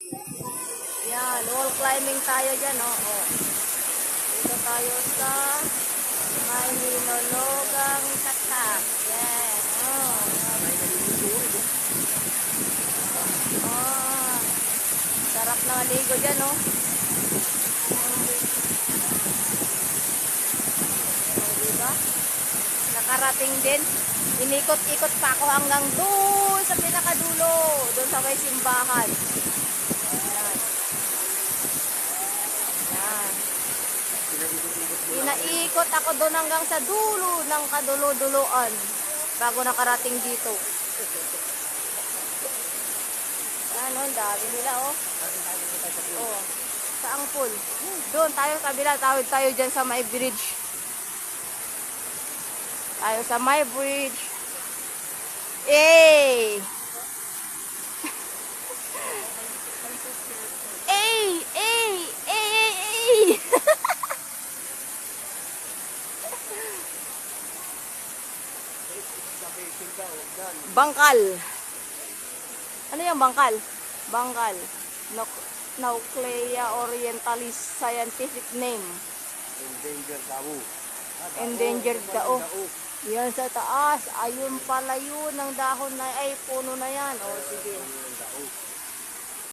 Yan, wall climbing tayo dyan, oh. Oh. Dito tayo sa may Minulugang Tatak. Yan, oh. Oh. Sarap na ligo dyan, oh. Oh, diba? Nakarating din. Inikot-ikot pa ako hanggang doon sa pinakadulo. Doon sa may simbahan. Yan. Yan. Inaikot ako doon hanggang sa dulo ng kadulo-duloan bago nakarating dito. Yan, oh, dami nila, oh. Oh, sa Angpul. Doon tayo kabila, tawid tayo dyan sa may bridge. Tayo sa my bridge. Eh! Eh! Eh! Eh! Bangkal. Ano yung bangkal? Bangkal. Nauclea orientalis scientific name. Endangered daw. Endangered daw. Yan sa taas. Ayun pala yun. Ang dahon na ay puno na yan. O sige.